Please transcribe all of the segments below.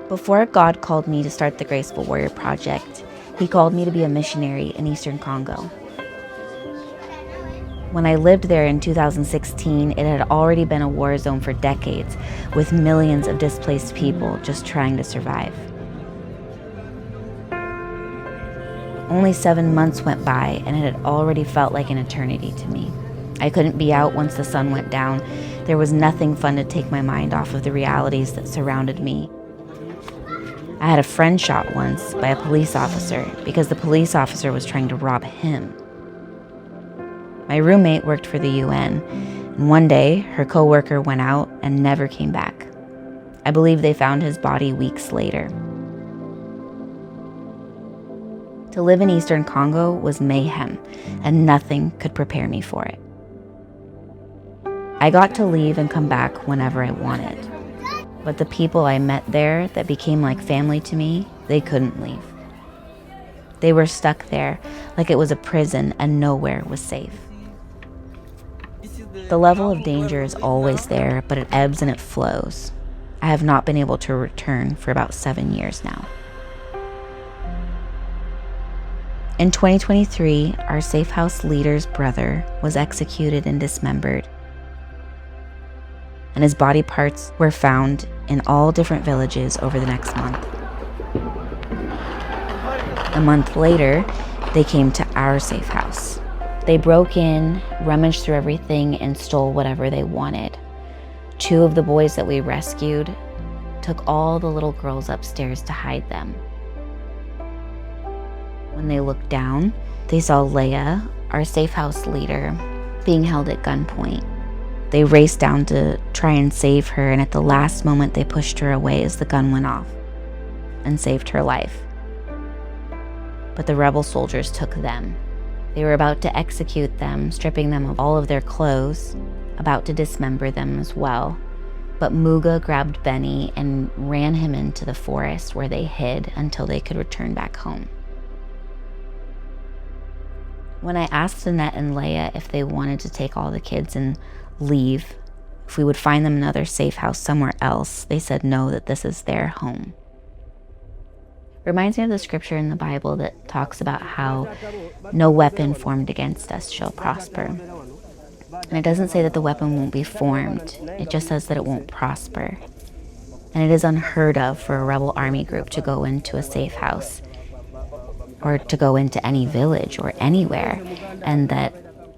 Before God called me to start the Graceful Warrior Project, He called me to be a missionary in Eastern Congo. When I lived there in 2016, it had already been a war zone for decades, with millions of displaced people just trying to survive. Only 7 months went by, and it had already felt like an eternity to me. I couldn't be out once the sun went down. There was nothing fun to take my mind off of the realities that surrounded me. I had a friend shot once by a police officer because the police officer was trying to rob him. My roommate worked for the UN, and one day her coworker went out and never came back. I believe they found his body weeks later. To live in Eastern Congo was mayhem, and nothing could prepare me for it. I got to leave and come back whenever I wanted. But the people I met there that became like family to me, they couldn't leave. They were stuck there like it was a prison and nowhere was safe. The level of danger is always there, but it ebbs and it flows. I have not been able to return for about 7 years now. In 2023, our safe house leader's brother was executed and dismembered, and his body parts were found in all different villages over the next month. A month later, they came to our safe house. They broke in, rummaged through everything, and stole whatever they wanted. 2 of the boys that we rescued took all the little girls upstairs to hide them. When they looked down, they saw Leia, our safe house leader, being held at gunpoint. They raced down to try and save her, and at the last moment they pushed her away as the gun went off and saved her life. But the rebel soldiers took them. They were about to execute them, stripping them of all of their clothes, about to dismember them as well. But Muga grabbed Benny and ran him into the forest where they hid until they could return back home. When I asked Annette and Leia if they wanted to take all the kids and leave, if we would find them another safe house somewhere else, they said no, that this is their home. Reminds me of the scripture in the Bible that talks about how no weapon formed against us shall prosper. And it doesn't say that the weapon won't be formed, it just says that it won't prosper. And it is unheard of for a rebel army group to go into a safe house or to go into any village or anywhere, and that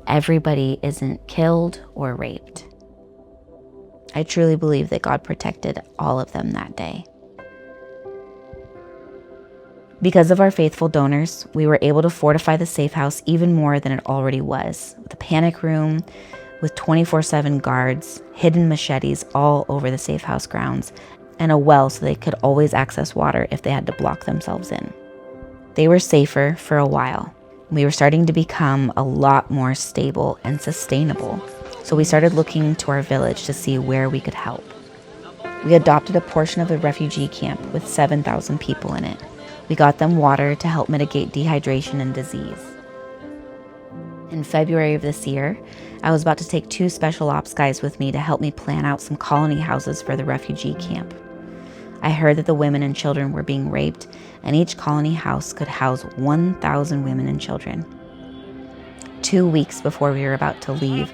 everybody isn't killed or raped. I truly believe that God protected all of them that day. Because of our faithful donors, we were able to fortify the safe house even more than it already was, with a panic room, with 24/7 guards, hidden machetes all over the safe house grounds, and a well so they could always access water if they had to block themselves in. They were safer for a while. We were starting to become a lot more stable and sustainable, so we started looking to our village to see where we could help. We adopted a portion of a refugee camp with 7,000 people in it. We got them water to help mitigate dehydration and disease. In February of this year, I was about to take 2 special ops guys with me to help me plan out some colony houses for the refugee camp. I heard that the women and children were being raped, and each colony house could house 1,000 women and children. 2 weeks before we were about to leave,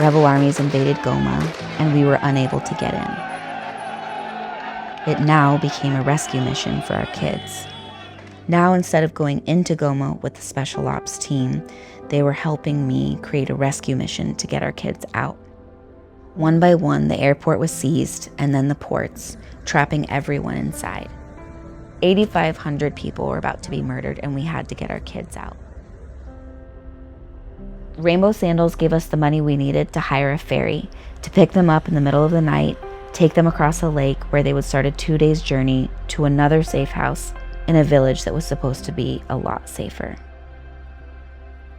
rebel armies invaded Goma, and we were unable to get in. It now became a rescue mission for our kids. Now, instead of going into Goma with the special ops team, they were helping me create a rescue mission to get our kids out. One by one, the airport was seized, and then the ports, trapping everyone inside. 8,500 people were about to be murdered, and we had to get our kids out. Rainbow Sandals gave us the money we needed to hire a ferry, to pick them up in the middle of the night, take them across a lake where they would start a 2-day journey to another safe house in a village that was supposed to be a lot safer.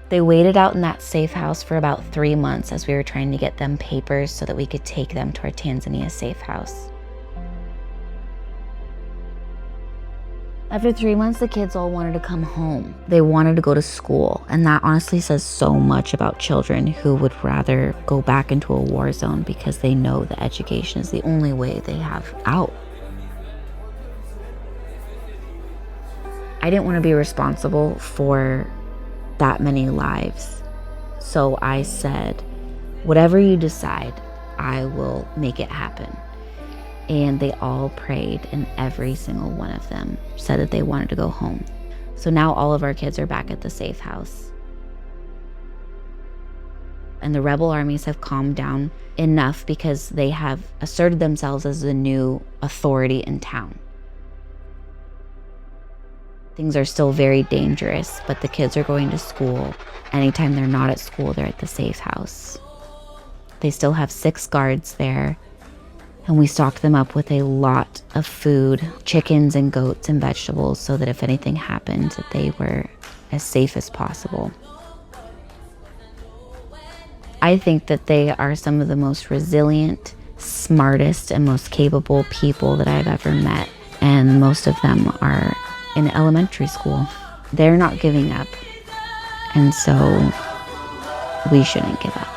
They waited out in that safe house for about 3 months as we were trying to get them papers so that we could take them to our Tanzania safe house. After 3 months, the kids all wanted to come home. They wanted to go to school, and that honestly says so much about children who would rather go back into a war zone because they know that education is the only way they have out. I didn't want to be responsible for that many lives. So I said, whatever you decide, I will make it happen. And they all prayed, and every single one of them said that they wanted to go home. So now all of our kids are back at the safe house. And the rebel armies have calmed down enough because they have asserted themselves as the new authority in town. Things are still very dangerous, but the kids are going to school. Anytime they're not at school, they're at the safe house. They still have 6 guards there, and we stocked them up with a lot of food, chickens and goats and vegetables, so that if anything happened, that they were as safe as possible. I think that they are some of the most resilient, smartest, and most capable people that I've ever met. And most of them are in elementary school. They're not giving up. And so we shouldn't give up.